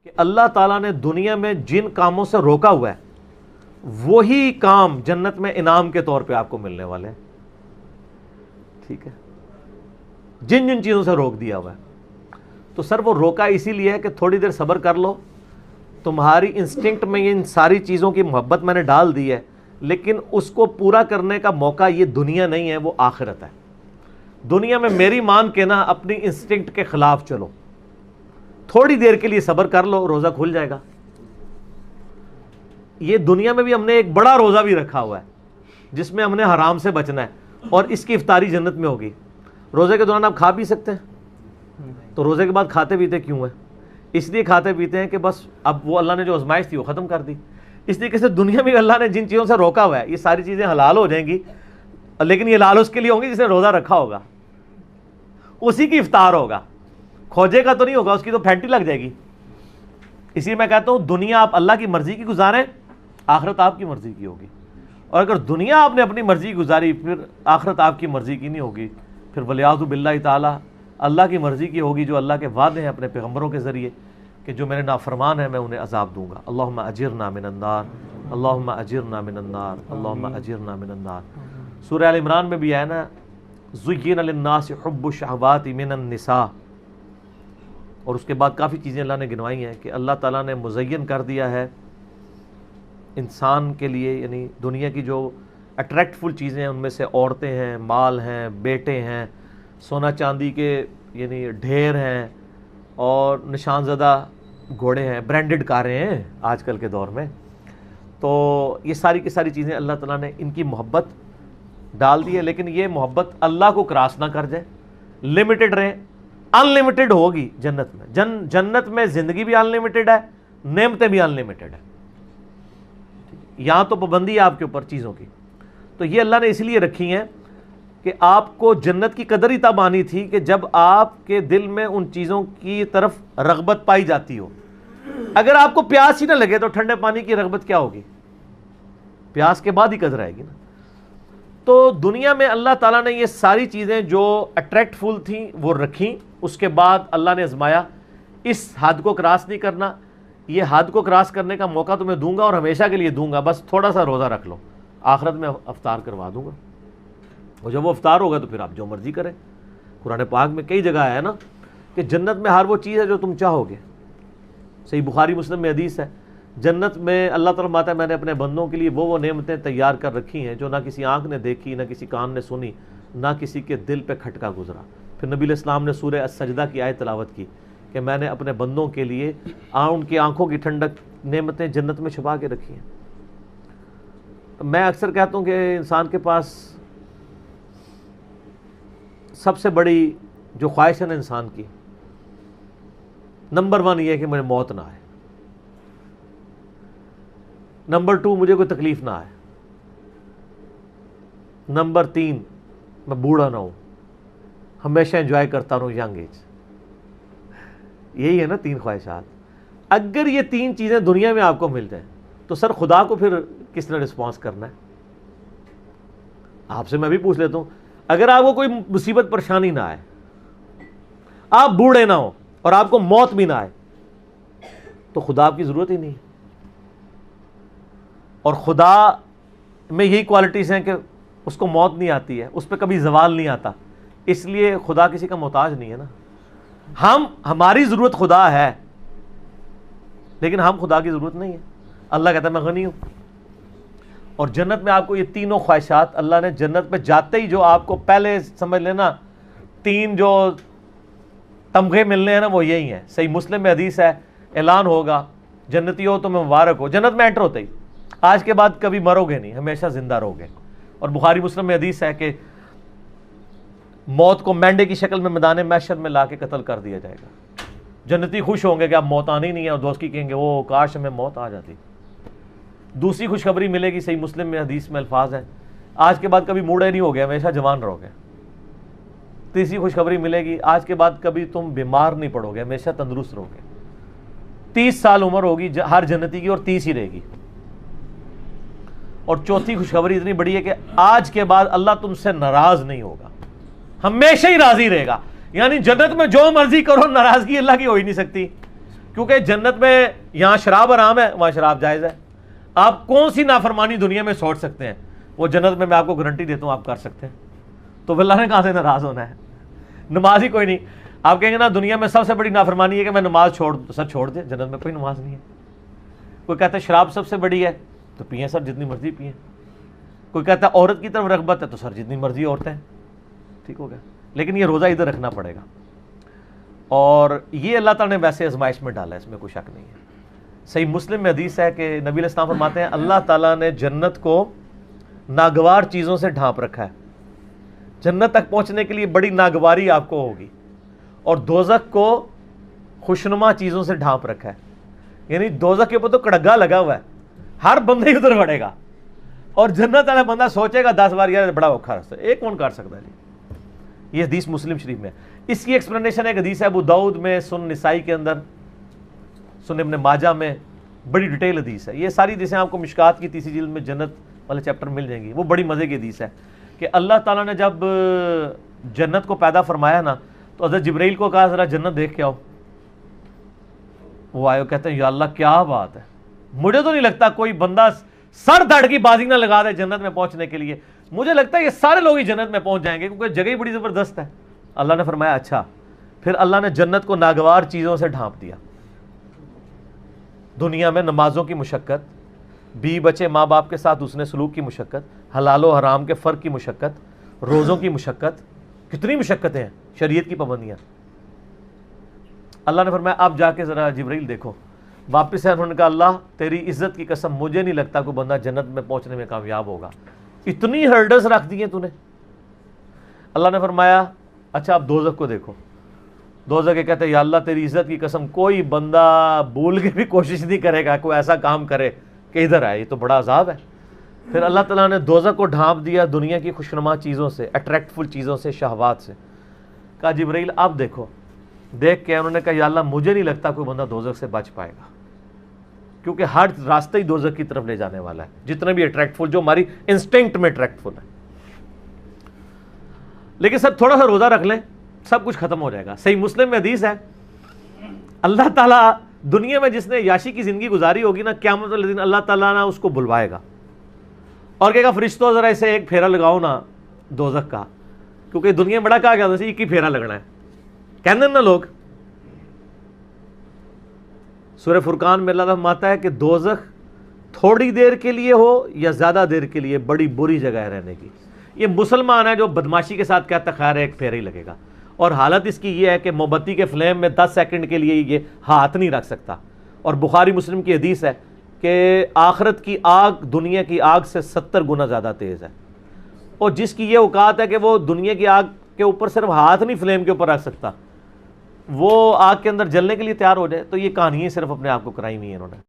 کہ اللہ تعالیٰ نے دنیا میں جن کاموں سے روکا ہوا ہے وہی کام جنت میں انعام کے طور پہ آپ کو ملنے والے ہیں. ٹھیک ہے, جن جن چیزوں سے روک دیا ہوا ہے. تو سر وہ روکا اسی لیے ہے کہ تھوڑی دیر صبر کر لو, تمہاری انسٹنکٹ میں ان ساری چیزوں کی محبت میں نے ڈال دی ہے, لیکن اس کو پورا کرنے کا موقع یہ دنیا نہیں ہے, وہ آخرت ہے. دنیا میں میری مان کے نا اپنی انسٹنکٹ کے خلاف چلو, تھوڑی دیر کے لیے صبر کر لو, روزہ کھل جائے گا. یہ دنیا میں بھی ہم نے ایک بڑا روزہ بھی رکھا ہوا ہے جس میں ہم نے حرام سے بچنا ہے, اور اس کی افطاری جنت میں ہوگی. روزے کے دوران آپ کھا پی سکتے ہیں, تو روزے کے بعد کھاتے پیتے کیوں ہیں؟ اس لیے کھاتے پیتے ہیں کہ بس اب وہ اللہ نے جو آزمائش تھی وہ ختم کر دی. اس طریقے سے دنیا میں اللہ نے جن چیزوں سے روکا ہوا ہے یہ ساری چیزیں حلال ہو جائیں گی, لیکن یہ حلال اس کے لیے ہوں گی جس نے روزہ رکھا ہوگا, اسی کی افطار ہوگا. کھوجے کا تو نہیں ہوگا, اس کی تو پھینٹی لگ جائے گی. اسی لیے میں کہتا ہوں دنیا آپ اللہ کی مرضی کی گزاریں, آخرت آپ کی مرضی کی ہوگی. اور اگر دنیا آپ نے اپنی مرضی گزاری پھر آخرت آپ کی مرضی کی نہیں ہوگی, پھر ولیعوذ باللہ تعالی اللہ کی مرضی کی ہوگی, جو اللہ کے وعدے ہیں اپنے پیغمبروں کے ذریعے کہ جو میرے نافرمان ہیں میں انہیں عذاب دوں گا. اللہم اجرنا من النار, اللہم اجرنا من النار, اللہم اجرنا من النار. سورہ آل عمران میں بھی ہے نا, زُيِّنَ لِلنَّاسِ حُبُّ الشَّهَوَاتِ مِنَ النِّسَاءِ, اور اس کے بعد کافی چیزیں اللہ نے گنوائی ہیں کہ اللہ تعالیٰ نے مزین کر دیا ہے انسان کے لیے, یعنی دنیا کی جو اٹریکٹفل چیزیں ہیں ان میں سے عورتیں ہیں, مال ہیں, بیٹے ہیں, سونا چاندی کے یعنی ڈھیر ہیں, اور نشان زدہ گھوڑے ہیں, برانڈڈ کاریں ہیں آج کل کے دور میں. تو یہ ساری کی ساری چیزیں اللہ تعالیٰ نے ان کی محبت ڈال دی ہے, لیکن یہ محبت اللہ کو کراس نہ کر جائے, لمیٹڈ رہے. ان لمیٹڈ ہوگی جنت میں, جنت میں زندگی بھی ان لمیٹڈ ہے, نعمتیں بھی ان لمیٹڈ ہے. یہاں تو پابندی ہے آپ کے اوپر چیزوں کی, تو یہ اللہ نے اس لیے رکھی ہیں کہ آپ کو جنت کی قدر ہی تب آنی تھی کہ جب آپ کے دل میں ان چیزوں کی طرف رغبت پائی جاتی ہو. اگر آپ کو پیاس ہی نہ لگے تو ٹھنڈے پانی کی رغبت کیا ہوگی؟ پیاس کے بعد ہی قدر آئے گی نا. تو دنیا میں اللہ تعالیٰ نے یہ ساری چیزیں جو اٹریکٹفل تھیں وہ رکھیں, اس کے بعد اللہ نے آزمایا اس حد کو کراس نہیں کرنا, یہ حد کو کراس کرنے کا موقع تمہیں دوں گا اور ہمیشہ کے لیے دوں گا, بس تھوڑا سا روزہ رکھ لو, آخرت میں افطار کروا دوں گا. اور جب وہ افطار ہوگا تو پھر آپ جو مرضی کریں. قرآن پاک میں کئی جگہ ہے نا کہ جنت میں ہر وہ چیز ہے جو تم چاہو گے. صحیح بخاری مسلم میں حدیث ہے, جنت میں اللہ تعالیٰ فرماتا ہے میں نے اپنے بندوں کے لیے وہ نعمتیں تیار کر رکھی ہیں جو نہ کسی آنکھ نے دیکھی, نہ کسی کان نے سنی, نہ کسی کے دل پہ کھٹکا گزرا. پھر نبی علیہ السلام نے سورہ السجدہ کی آیت تلاوت کی کہ میں نے اپنے بندوں کے لیے ان کی آنکھوں کی ٹھنڈک نعمتیں جنت میں چھپا کے رکھی ہیں. میں اکثر کہتا ہوں کہ انسان کے پاس سب سے بڑی جو خواہش ہے نا انسان کی, نمبر 1 یہ ہے کہ مجھے موت نہ آئے, نمبر 2 مجھے کوئی تکلیف نہ آئے, نمبر 3 میں بوڑھا نہ ہوں, ہمیشہ انجوائے کرتا رہوں ینگ ایج. یہی ہے نا 3 خواہشات. اگر یہ 3 چیزیں دنیا میں آپ کو مل جائیں تو سر خدا کو پھر کس نے رسپانس کرنا ہے؟ آپ سے میں بھی پوچھ لیتا ہوں, اگر آپ کو کوئی مصیبت پریشانی نہ آئے, آپ بوڑھے نہ ہو اور آپ کو موت بھی نہ آئے, تو خدا آپ کی ضرورت ہی نہیں. اور خدا میں یہی کوالٹیز ہیں کہ اس کو موت نہیں آتی ہے, اس پہ کبھی زوال نہیں آتا, اس لیے خدا کسی کا محتاج نہیں ہے نا. ہماری ضرورت خدا ہے لیکن ہم خدا کی ضرورت نہیں ہے. اللہ کہتا ہے میں غنی ہوں. اور جنت میں آپ کو یہ تینوں خواہشات اللہ نے جنت پہ جاتے ہی جو آپ کو پہلے سمجھ لینا 3 جو تمغے ملنے ہیں نا وہ یہی ہیں. صحیح مسلم میں حدیث ہے, اعلان ہوگا جنتی ہو تو میں مبارک ہو. جنت میں انٹر ہوتے ہی آج کے بعد کبھی مرو گے نہیں, ہمیشہ زندہ رہو گے. اور بخاری مسلم میں حدیث ہے کہ موت کو مینڈے کی شکل میں میدان محشر میں لا کے قتل کر دیا جائے گا. جنتی خوش ہوں گے کہ اب موت آنی نہیں ہے, اور دوست کی کہیں گے وہ کاش ہمیں موت آ جاتی. دوسری خوشخبری ملے گی, صحیح مسلم میں حدیث میں الفاظ ہیں, آج کے بعد کبھی بوڑھے نہیں ہوگے, ہمیشہ جوان رہو گے. تیسری خوشخبری ملے گی, آج کے بعد کبھی تم بیمار نہیں پڑو گے, ہمیشہ تندرست رہو گے. 30 سال عمر ہوگی ہر جنتی کی اور 30 ہی رہے گی. اور چوتھی خوشخبری اتنی بڑی ہے کہ آج کے بعد اللہ تم سے ناراض نہیں ہوگا, ہمیشہ ہی راضی رہے گا. یعنی جنت میں جو مرضی کرو, ناراضگی اللہ کی ہو ہی نہیں سکتی, کیونکہ جنت میں یہاں شراب حرام ہے، وہاں شراب جائز ہے. آپ کون سی نافرمانی دنیا میں سوچ سکتے ہیں، وہ جنت میں آپ کو گارنٹی دیتا ہوں آپ کر سکتے ہیں. تو اللہ نے کہاں سے ناراض ہونا ہے؟ نماز ہی کوئی نہیں. آپ کہیں گے نا دنیا میں سب سے بڑی نافرمانی ہے کہ میں نماز چھوڑ دیں، جنت میں کوئی نماز نہیں ہے. کوئی کہتا ہے شراب سب سے بڑی ہے، تو پئیں سر جتنی مرضی پئیں. کوئی کہتا ہے عورت کی طرف رغبت ہے، تو سر جتنی مرضی عورتیں. ٹھیک ہو گیا. لیکن یہ روزہ ادھر رکھنا پڑے گا. اور یہ اللہ تعالیٰ نے ویسے آزمائش میں ڈالا ہے، اس میں کوئی شک نہیں ہے. صحیح مسلم میں حدیث ہے کہ نبی علیہ السلام فرماتے ہیں اللہ تعالیٰ نے جنت کو ناگوار چیزوں سے ڈھانپ رکھا ہے. جنت تک پہنچنے کے لیے بڑی ناگواری آپ کو ہوگی. اور دوزخ کو خوشنما چیزوں سے ڈھانپ رکھا ہے. یعنی دوزخ کے اوپر تو کڑگا لگا ہوا ہے، ہر بندے ادھر بڑھے گا. اور جنت والا بندہ سوچے گا 10 بار یار بڑا اوکھا راستہ ہے، ایک کون کر سکتا ہے جی. یہ حدیث مسلم شریف میں. اس کی ایکسپلینیشن ایک حدیث ہے ابو داؤد میں، سنن نسائی کے اندر، سنن ابن ماجہ میں، بڑی ڈیٹیل حدیث ہے. یہ ساری حدیثیں آپ کو مشکات کی تیسری جلد میں جنت والے چیپٹر مل جائیں گی. وہ بڑی مزے کی حدیث ہے کہ اللہ تعالیٰ نے جب جنت کو پیدا فرمایا نا تو حضرت جبرائیل کو کہا ذرا جنت دیکھ کے آؤ. وہ آئے، کہتے ہیں یا اللہ کیا بات ہے، مجھے تو نہیں لگتا کوئی بندہ سر دھڑ کی بازی نہ لگا دے جنت میں پہنچنے کے لیے. مجھے لگتا ہے یہ سارے لوگ ہی جنت میں پہنچ جائیں گے کیونکہ جگہ ہی بڑی زبردست ہے. اللہ نے فرمایا اچھا. پھر اللہ نے جنت کو ناگوار چیزوں سے ڈھانپ دیا. دنیا میں نمازوں کی مشقت، بیوی بچے ماں باپ کے ساتھ حسن سلوک کی مشقت، حلال و حرام کے فرق کی مشقت، روزوں کی مشقت، کتنی مشقتیں ہیں، شریعت کی پابندیاں. اللہ نے فرمایا اب جا کے ذرا جبرائیل دیکھو. واپس ہے، انہوں نے کہا اللہ تیری عزت کی قسم مجھے نہیں لگتا کوئی بندہ جنت میں پہنچنے میں کامیاب ہوگا، اتنی ہرڈلز رکھ دی ہیں تو نے. اللہ نے فرمایا اچھا اب دوزخ کو دیکھو. دوزخ کے کہتے ہیں یا اللہ تیری عزت کی قسم کوئی بندہ بھول کے بھی کوشش نہیں کرے گا کوئی ایسا کام کرے کہ ادھر آئے، یہ تو بڑا عذاب ہے. پھر اللہ تعالیٰ نے دوزخ کو ڈھانپ دیا دنیا کی خوشنما چیزوں سے، اٹریکٹفل چیزوں سے، شہوات سے. کہا جبرائیل اب دیکھو. دیکھ کے انہوں نے کہا یا اللہ مجھے نہیں لگتا کوئی بندہ دوزخ سے بچ پائے گا، کیونکہ ہر راستہ ہی دوزخ کی طرف لے جانے والا ہے، جتنے بھی اٹریکٹفل، جو ہماری انسٹنکٹ میں اٹریکٹفل ہے. لیکن سر تھوڑا سا روزہ رکھ لیں سب کچھ ختم ہو جائے گا. صحیح مسلم میں حدیث ہے اللہ تعالیٰ دنیا میں جس نے یاشی کی زندگی گزاری ہوگی نا، قیامت والے دن اللہ تعالیٰ نا اس کو بلوائے گا اور کہے گا فرشتوں ذرا اسے ایک پھیرا لگاؤ نا دوزخ کا، کیونکہ دنیا میں بڑا کہا گیا تھا ایک ہی پھیرا لگنا ہے. کہنے نا لوگ. سورہ فرقان میں اللہ تعالیٰ فرماتا ہے کہ دوزخ تھوڑی دیر کے لیے ہو یا زیادہ دیر کے لیے بڑی بری جگہ ہے رہنے کی. یہ مسلمان ہے جو بدماشی کے ساتھ کہتا خیر ایک پھیرا ہی لگے گا، اور حالت اس کی یہ ہے کہ موم بتی کے فلیم میں 10 سیکنڈ کے لیے یہ ہاتھ نہیں رکھ سکتا. اور بخاری مسلم کی حدیث ہے کہ آخرت کی آگ دنیا کی آگ سے 70 گنا زیادہ تیز ہے. اور جس کی یہ اوقات ہے کہ وہ دنیا کی آگ کے اوپر صرف ہاتھ نہیں فلیم کے اوپر رکھ سکتا، وہ آگ کے اندر جلنے کے لیے تیار ہو جائے. تو یہ کہانیاں صرف اپنے آپ کو کرائی ہوئی ہیں انہوں نے.